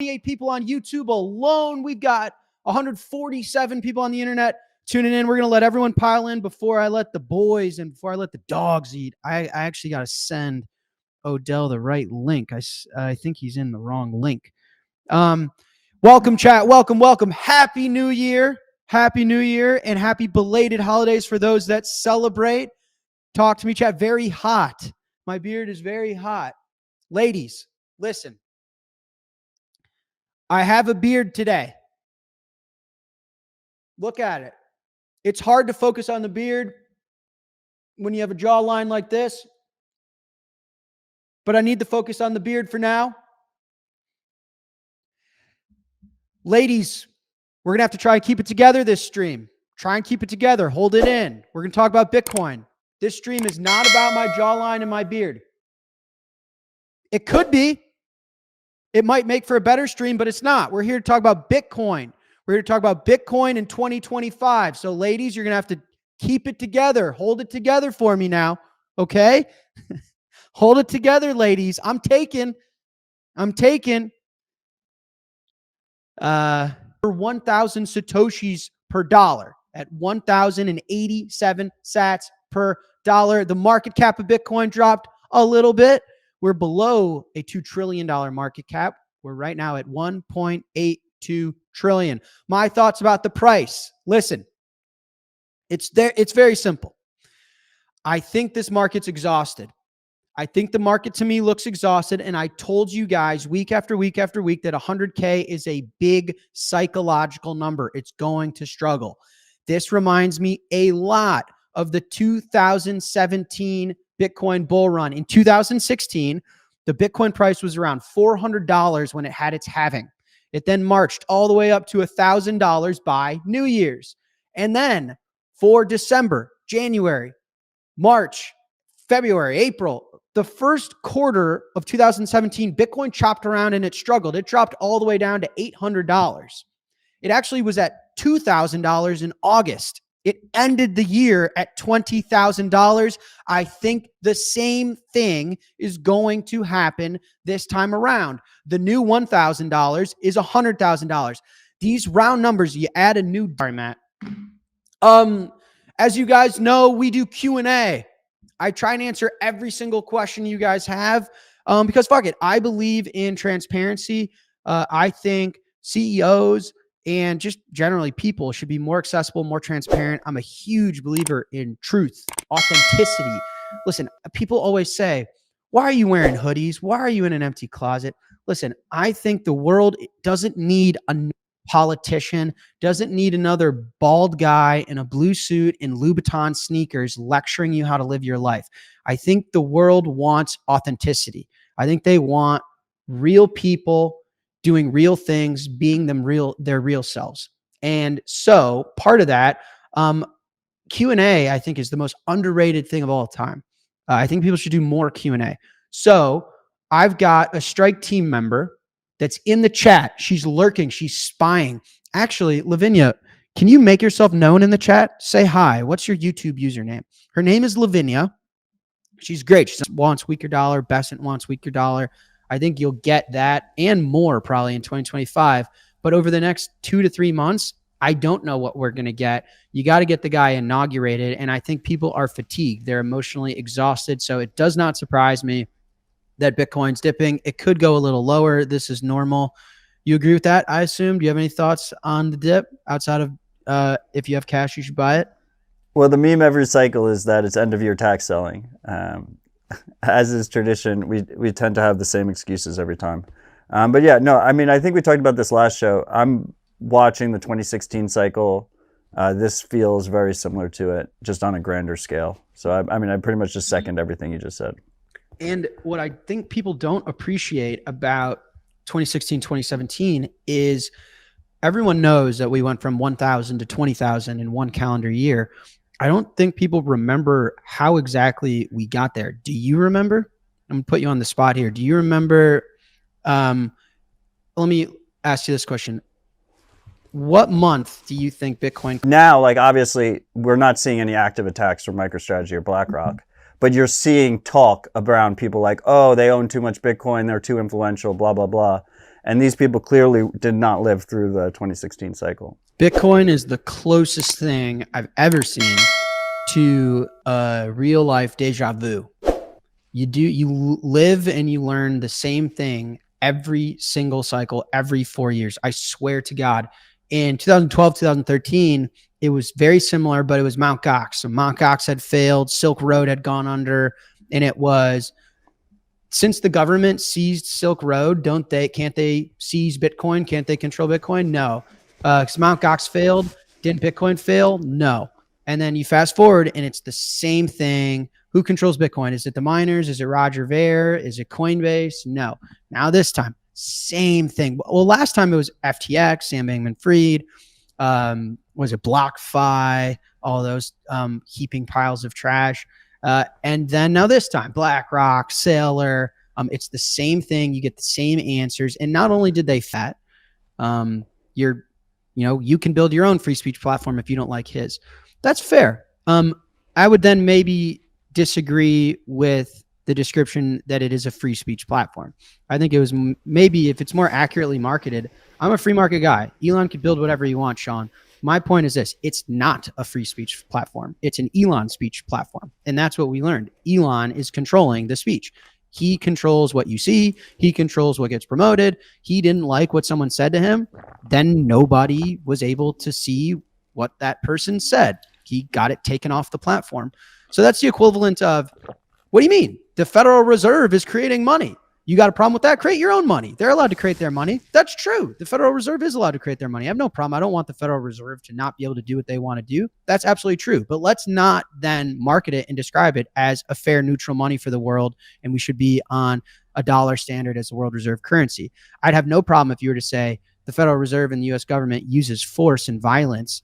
28 people on YouTube alone. We've got 147 people on the internet tuning in. We're going to let everyone pile in before I let the boys and before I let the dogs eat. I actually got to send Odell the right link. I think he's in the wrong link. Welcome, chat. Welcome. Happy New Year. Happy New Year and happy belated holidays for those that celebrate. Talk to me, chat. Very hot. My beard is very hot. Ladies, listen. I have a beard today. Look at it. It's hard to focus on the beard when you have a jawline like this, but I need to focus on the beard for now. Ladies, we're going to have to try and keep it together this stream. Try and keep it together. Hold it in. We're going to talk about Bitcoin. This stream is not about my jawline and my beard. It could be. It might make for a better stream, but it's not. We're here to talk about Bitcoin. We're here to talk about Bitcoin in 2025. So ladies, you're going to have to keep it together. Hold it together for me now. Okay? Hold it together, ladies. I'm taking for 1,000 Satoshis per dollar at 1,087 sats per dollar. The market cap of Bitcoin dropped a little bit. We're below a $2 trillion market cap. We're right now at 1.82 trillion. My thoughts about the price. Listen, it's very simple. I think this market's exhausted. I think the market to me looks exhausted. And I told you guys week after week after week that 100K is a big psychological number. It's going to struggle. This reminds me a lot of the 2017 Bitcoin bull run. In 2016, the Bitcoin price was around $400 when it had its halving. It then marched all the way up to $1,000 by New Year's. And then for December, January, March, February, April, the first quarter of 2017, Bitcoin chopped around and it struggled. It dropped all the way down to $800. It actually was at $2,000 in August. It ended the year at $20,000. I think the same thing is going to happen this time around. The new $1,000 is $100,000. These round numbers, you add a new, sorry, Matt. As you guys know, we do Q&A. I try and answer every single question you guys have because fuck it. I believe in transparency. I think CEOs and just generally people should be more accessible, more transparent. I'm a huge believer in truth, authenticity. Listen, people always say, why are you wearing hoodies? Why are you in an empty closet? Listen, I think the world doesn't need a politician, doesn't need another bald guy in a blue suit and Louboutin sneakers lecturing you how to live your life. I think the world wants authenticity. I think they want real people doing real things, being their real selves. And so part of that, Q&A, I think, is the most underrated thing of all time. I think people should do more Q&A. So I've got a Strike team member that's in the chat. She's lurking. She's spying. Actually, Lavinia, can you make yourself known in the chat? Say hi. What's your YouTube username? Her name is Lavinia. She's great. She wants Weaker Dollar. Besant wants Weaker Dollar. I think you'll get that and more probably in 2025. But over the next 2 to 3 months, I don't know what we're going to get. You got to get the guy inaugurated. And I think people are fatigued. They're emotionally exhausted. So it does not surprise me that Bitcoin's dipping. It could go a little lower. This is normal. You agree with that, I assume? Do you have any thoughts on the dip outside of if you have cash, you should buy it? Well, the meme every cycle is that it's end of year tax selling. As is tradition, we tend to have the same excuses every time. But yeah, no, I mean, I think we talked about this last show. I'm watching the 2016 cycle. This feels very similar to it, just on a grander scale. So I mean, I pretty much just second everything you just said. And what I think people don't appreciate about 2016, 2017 is everyone knows that we went from 1,000 to 20,000 in one calendar year. I don't think people remember how exactly we got there. Do you remember? I'm going to put you on the spot here. Do you remember? Let me ask you this question. What month do you think Bitcoin? Now, like, obviously, we're not seeing any active attacks from MicroStrategy or BlackRock, but you're seeing talk around people like, oh, they own too much Bitcoin, they're too influential, blah, blah, blah. And these people clearly did not live through the 2016 cycle. Bitcoin is the closest thing I've ever seen to a real life deja vu. You live and you learn the same thing every single cycle, every 4 years. I swear to God. In 2012, 2013, it was very similar, but it was Mt. Gox. So Mt. Gox had failed, Silk Road had gone under, and it was, since the government seized Silk Road, can't they seize Bitcoin? Can't they control Bitcoin? No. Because Mt. Gox failed. Didn't Bitcoin fail? No. And then you fast forward and it's the same thing. Who controls Bitcoin? Is it the miners? Is it Roger Ver? Is it Coinbase? No. Now this time, same thing. Well, last time it was FTX, Sam Bankman-Fried. Was it BlockFi? All those heaping piles of trash. And then now this time, BlackRock, Sailor. It's the same thing. You get the same answers. And not only did they you can build your own free speech platform if you don't like his. That's fair. I would then maybe disagree with the description that it is a free speech platform. I think it was maybe, if it's more accurately marketed, I'm a free market guy. Elon could build whatever he wants, Sean. My point is this: it's not a free speech platform. It's an Elon speech platform. And that's what we learned. Elon is controlling the speech. He controls what you see. He controls what gets promoted. He didn't like what someone said to him. Then nobody was able to see what that person said. He got it taken off the platform. So that's the equivalent of, what do you mean? The Federal Reserve is creating money. You got a problem with that? Create your own money. They're allowed to create their money. That's true. The Federal Reserve is allowed to create their money. I have no problem. I don't want the Federal Reserve to not be able to do what they want to do. That's absolutely true. But let's not then market it and describe it as a fair, neutral money for the world, and we should be on a dollar standard as the world reserve currency. I'd have no problem if you were to say the Federal Reserve and the U.S. government uses force and violence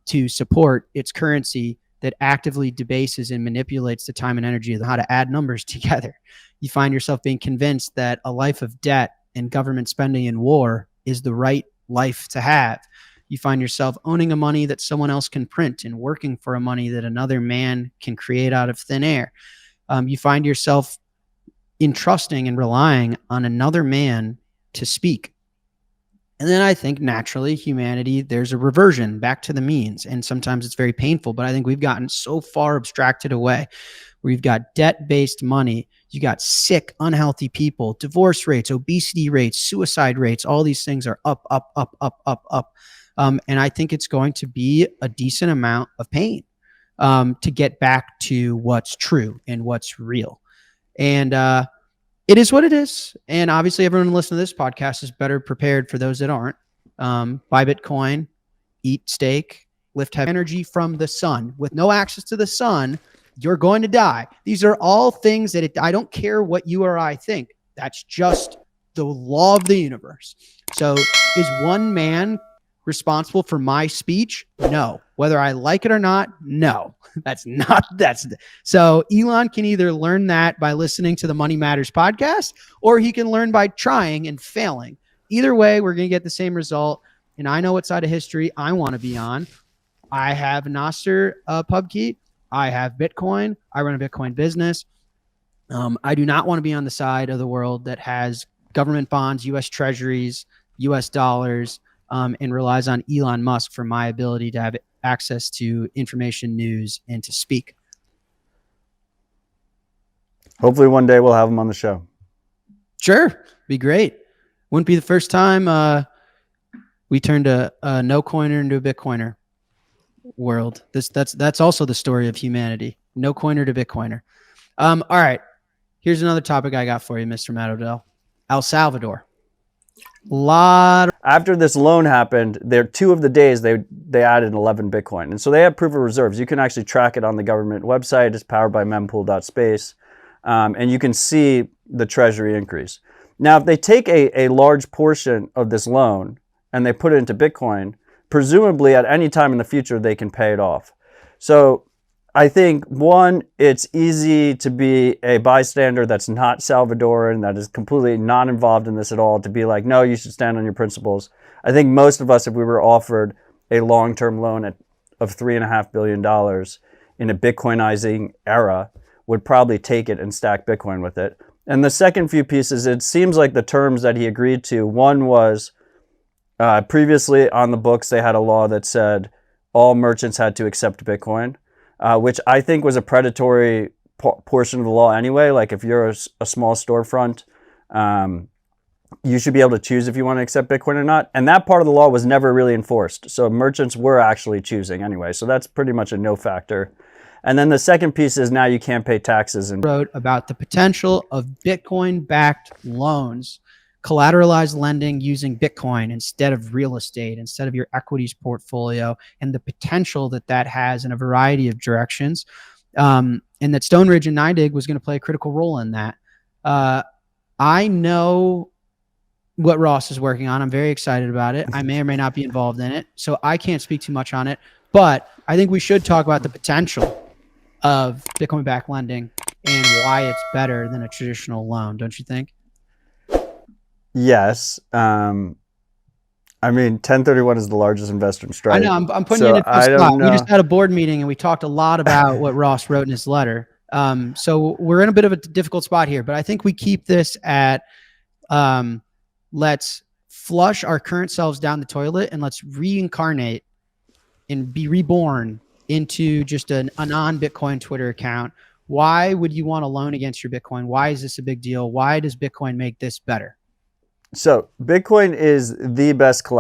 to support its currency that actively debases and manipulates the time and energy of how to add numbers together. You find yourself being convinced that a life of debt and government spending and war is the right life to have. You find yourself owning a money that someone else can print and working for a money that another man can create out of thin air. You find yourself entrusting and relying on another man to speak. And then I think naturally humanity, there's a reversion back to the means. And sometimes it's very painful, but I think we've gotten so far abstracted away where you've got debt-based money, you got sick, unhealthy people, divorce rates, obesity rates, suicide rates, all these things are up. And I think it's going to be a decent amount of pain to get back to what's true and what's real. And it is what it is. And obviously everyone listening to this podcast is better prepared for those that aren't. Buy Bitcoin, eat steak, lift heavy energy from the sun. With no access to the sun, you're going to die. These are all things that I don't care what you or I think. That's just the law of the universe. So is one man responsible for my speech? No. Whether I like it or not? No. So Elon can either learn that by listening to the Money Matters podcast, or he can learn by trying and failing. Either way, we're going to get the same result. And I know what side of history I want to be on. I have Nostr PubKey. I have Bitcoin. I run a Bitcoin business. I do not want to be on the side of the world that has government bonds, U.S. treasuries, U.S. dollars, and relies on Elon Musk for my ability to have access to information, news, and to speak. Hopefully one day we'll have him on the show. Sure. Be great. Wouldn't be the first time we turned a no coiner into a Bitcoiner world. That's also the story of humanity. No coiner to Bitcoiner. All right. Here's another topic I got for you, Mr. Matt Odell. El Salvador. After this loan happened, there 2 of the days they added 11 Bitcoin. And so they have proof of reserves. You can actually track it on the government website. It's powered by mempool.space. And you can see the treasury increase. Now, if they take a large portion of this loan and they put it into Bitcoin, presumably at any time in the future, they can pay it off. So I think, one, it's easy to be a bystander that's not Salvadoran, that is completely not involved in this at all, to be like, no, you should stand on your principles. I think most of us, if we were offered a long-term loan of $3.5 billion in a Bitcoinizing era, would probably take it and stack Bitcoin with it. And the second few pieces, it seems like the terms that he agreed to, one was previously on the books, they had a law that said all merchants had to accept Bitcoin, which I think was a predatory portion of the law anyway. Like if you're a small storefront, you should be able to choose if you want to accept Bitcoin or not. And that part of the law was never really enforced. So merchants were actually choosing anyway. So that's pretty much a no factor. And then the second piece is now you can't pay taxes. And wrote about the potential of Bitcoin-backed loans, collateralized lending using Bitcoin instead of real estate, instead of your equities portfolio, and the potential that that has in a variety of directions. And that Stone Ridge and NYDIG was going to play a critical role in that. I know what Ross is working on. I'm very excited about it. I may or may not be involved in it, so I can't speak too much on it. But I think we should talk about the potential of Bitcoin-backed lending and why it's better than a traditional loan, don't you think? yes. I mean, 1031 is the largest investor in Stripe. I know, I'm putting you in a tough I spot. don't We know. just had a board meeting and we talked a lot about what Ross wrote in his letter. So we're in a bit of a difficult spot here, but I think we keep this at let's flush our current selves down the toilet and let's reincarnate and be reborn into just a non-Bitcoin Twitter account. Why would you want a loan against your Bitcoin? Why is this a big deal? Why does Bitcoin make this better? So Bitcoin is the best collateral.